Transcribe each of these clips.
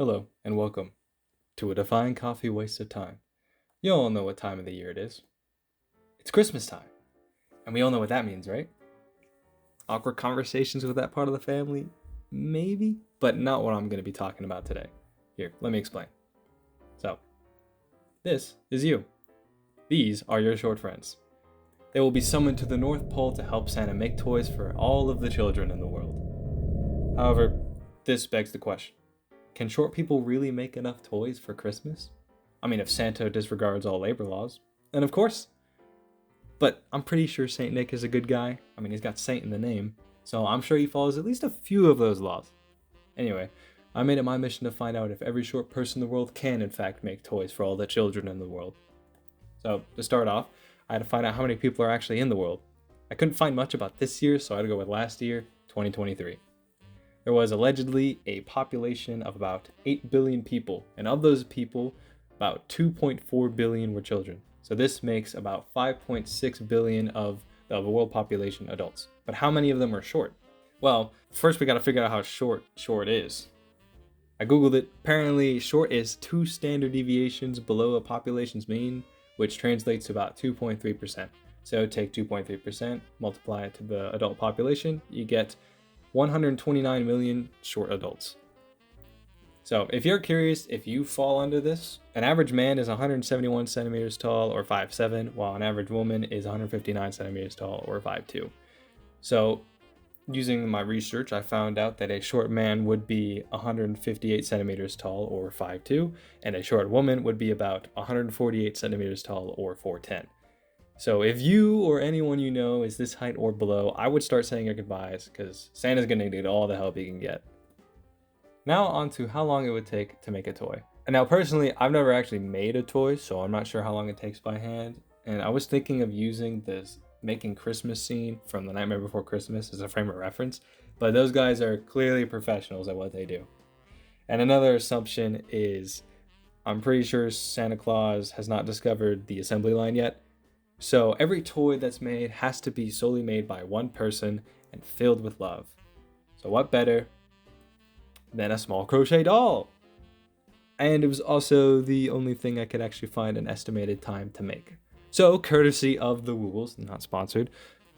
Hello, and welcome to a Define Coffee Waste of Time. You all know what time of the year it is. It's Christmas time, and we all know what that means, right? Awkward conversations with that part of the family? Maybe, but not what I'm going to be talking about today. Here, let me explain. So, this is you. These are your short friends. They will be summoned to the North Pole to help Santa make toys for all of the children in the world. However, this begs the question. Can short people really make enough toys for Christmas? I mean, if Santa disregards all labor laws, then of course. But I'm pretty sure Saint Nick is a good guy. I mean, he's got Saint in the name, so I'm sure he follows at least a few of those laws. Anyway, I made it my mission to find out if every short person in the world can in fact make toys for all the children in the world. So, to start off, I had to find out how many people are actually in the world. I couldn't find much about this year, so I had to go with last year, 2023. There was allegedly a population of about 8 billion people, and of those people, about 2.4 billion were children. So this makes about 5.6 billion of the world population adults. But how many of them are short? Well, first we gotta figure out how short is. I googled it. Apparently, short is 2 standard deviations below a population's mean, which translates to about 2.3%. So take 2.3%, multiply it to the adult population, you get 129 million short adults. So if you're curious if you fall under this, an average man is 171 centimeters tall or 5'7", while an average woman is 159 centimeters tall or 5'2". So using my research, I found out that a short man would be 158 centimeters tall or 5'2", and a short woman would be about 148 centimeters tall or 4'10". So if you or anyone you know is this height or below, I would start saying your goodbyes because Santa's gonna need all the help he can get. Now on to how long it would take to make a toy. And now personally, I've never actually made a toy, so I'm not sure how long it takes by hand. And I was thinking of using this Making Christmas scene from The Nightmare Before Christmas as a frame of reference, but those guys are clearly professionals at what they do. And another assumption is I'm pretty sure Santa Claus has not discovered the assembly line yet. So every toy that's made has to be solely made by one person and filled with love. So what better than a small crochet doll? And it was also the only thing I could actually find an estimated time to make. So courtesy of the Woobles, not sponsored,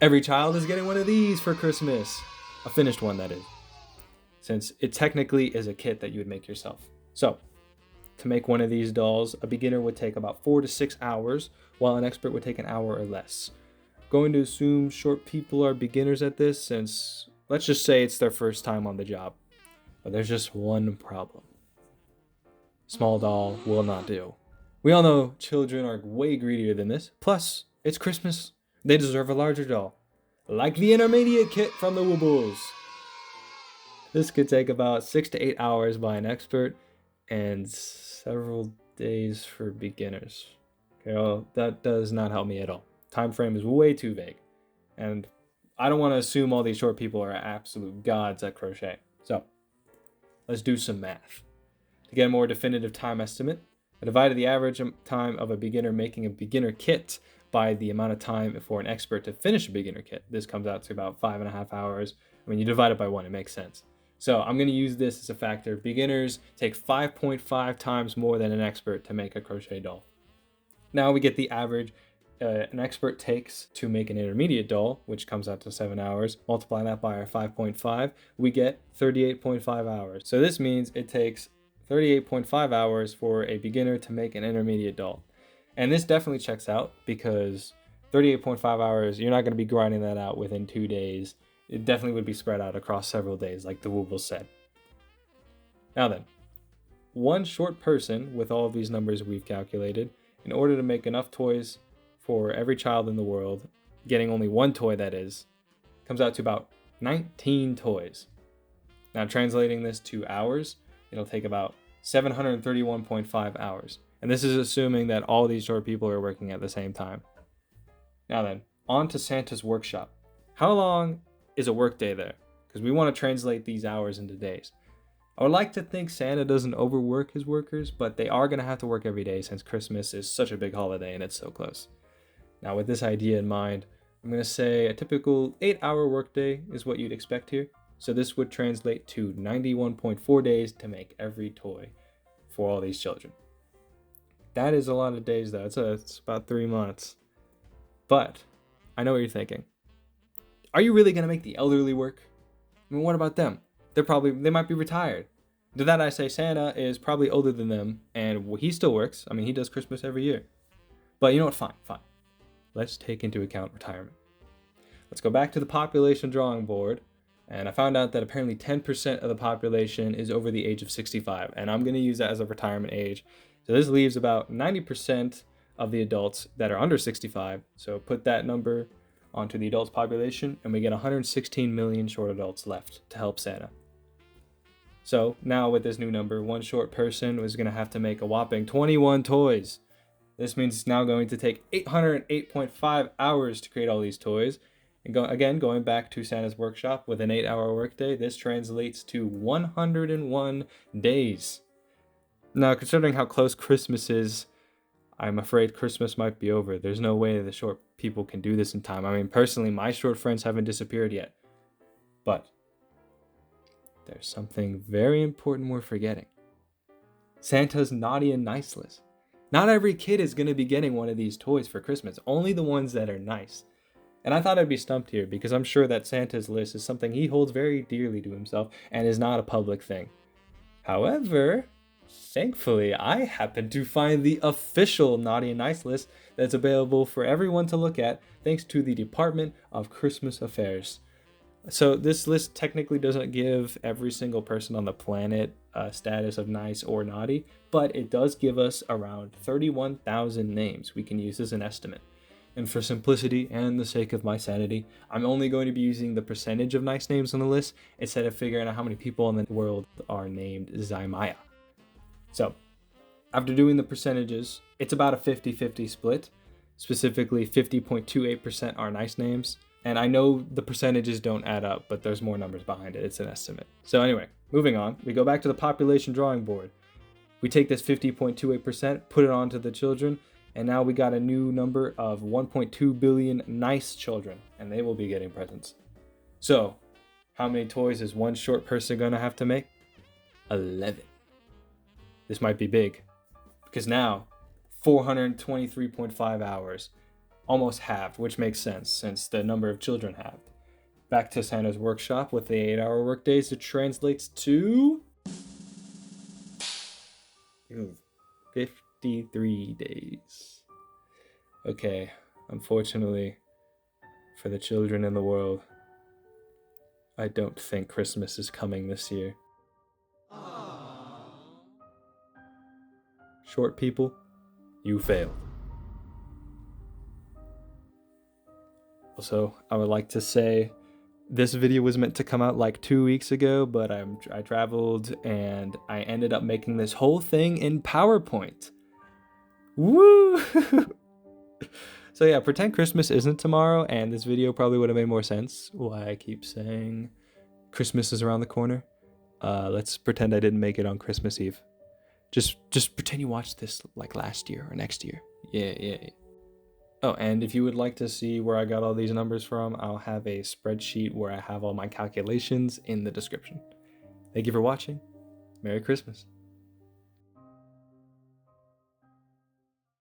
every child is getting one of these for Christmas. A finished one, that is. Since it technically is a kit that you would make yourself. So to make one of these dolls, a beginner would take about 4 to 6 hours, while an expert would take an hour or less. Going to assume short people are beginners at this, since let's just say it's their first time on the job. But there's just one problem. Small doll will not do. We all know children are way greedier than this. Plus, it's Christmas. They deserve a larger doll. Like the intermediate kit from the Woobles. This could take about 6 to 8 hours by an expert and several days for beginners. Okay, well, that does not help me at all. Time frame is way too vague. And I don't want to assume all these short people are absolute gods at crochet. So, let's do some math. To get a more definitive time estimate, I divided the average time of a beginner making a beginner kit by the amount of time for an expert to finish a beginner kit. This comes out to about 5.5 hours. When you divide it by 1, it makes sense. So I'm going to use this as a factor. Beginners take 5.5 times more than an expert to make a crochet doll. Now we get the average an expert takes to make an intermediate doll, which comes out to 7 hours. Multiply that by our 5.5, we get 38.5 hours. So this means it takes 38.5 hours for a beginner to make an intermediate doll. And this definitely checks out because 38.5 hours, you're not going to be grinding that out within 2 days. It definitely would be spread out across several days, like the Woobles said. Now then, one short person with all of these numbers we've calculated, in order to make enough toys for every child in the world, getting only one toy that is, comes out to about 19 toys. Now translating this to hours, it'll take about 731.5 hours. And this is assuming that all these short people are working at the same time. Now then, on to Santa's workshop. How long is a workday there? Because we want to translate these hours into days. I would like to think Santa doesn't overwork his workers, but they are going to have to work every day since Christmas is such a big holiday and it's so close. Now with this idea in mind, I'm going to say a typical 8-hour workday is what you'd expect here. So this would translate to 91.4 days to make every toy for all these children. That is a lot of days though. It's about 3 months. But I know what you're thinking. Are you really gonna make the elderly work? I mean, what about them? They might be retired. To that I say Santa is probably older than them, and he still works. I mean, he does Christmas every year. But you know what? Fine. Let's take into account retirement. Let's go back to the population drawing board, and I found out that apparently 10% of the population is over the age of 65, and I'm going to use that as a retirement age. So this leaves about 90% of the adults that are under 65. So put that number onto the adults population, and we get 116 million short adults left to help Santa. So now with this new number, one short person was going to have to make a whopping 21 toys. This means it's now going to take 808.5 hours to create all these toys. And going back to Santa's workshop with an 8-hour workday, this translates to 101 days. Now, considering how close Christmas is, I'm afraid Christmas might be over. There's no way the short people can do this in time. I mean, personally, my short friends haven't disappeared yet. But there's something very important we're forgetting. Santa's naughty and nice list. Not every kid is going to be getting one of these toys for Christmas, only the ones that are nice. And I thought I'd be stumped here because I'm sure that Santa's list is something he holds very dearly to himself and is not a public thing. However, thankfully, I happen to find the official Naughty and Nice list that's available for everyone to look at thanks to the Department of Christmas Affairs. So this list technically doesn't give every single person on the planet a status of nice or naughty, but it does give us around 31,000 names we can use as an estimate. And for simplicity and the sake of my sanity, I'm only going to be using the percentage of nice names on the list instead of figuring out how many people in the world are named Zymaya. So, after doing the percentages, it's about a 50-50 split. Specifically, 50.28% are nice names. And I know the percentages don't add up, but there's more numbers behind it. It's an estimate. So anyway, moving on. We go back to the population drawing board. We take this 50.28%, put it onto the children, and now we got a new number of 1.2 billion nice children, and they will be getting presents. So, how many toys is one short person gonna have to make? 11. This might be big, because now, 423.5 hours, almost halved, which makes sense since the number of children halved. Back to Santa's workshop with the 8-hour workdays, it translates to 53 days. Okay, unfortunately, for the children in the world, I don't think Christmas is coming this year. Aww. Short people, you failed. Also, I would like to say this video was meant to come out like 2 weeks ago, but I traveled and I ended up making this whole thing in PowerPoint. Woo! So yeah, pretend Christmas isn't tomorrow, and this video probably would have made more sense. Why I keep saying Christmas is around the corner. Let's pretend I didn't make it on Christmas Eve. Just pretend you watched this like last year or next year. Yeah. Oh, and if you would like to see where I got all these numbers from, I'll have a spreadsheet where I have all my calculations in the description. Thank you for watching. Merry Christmas.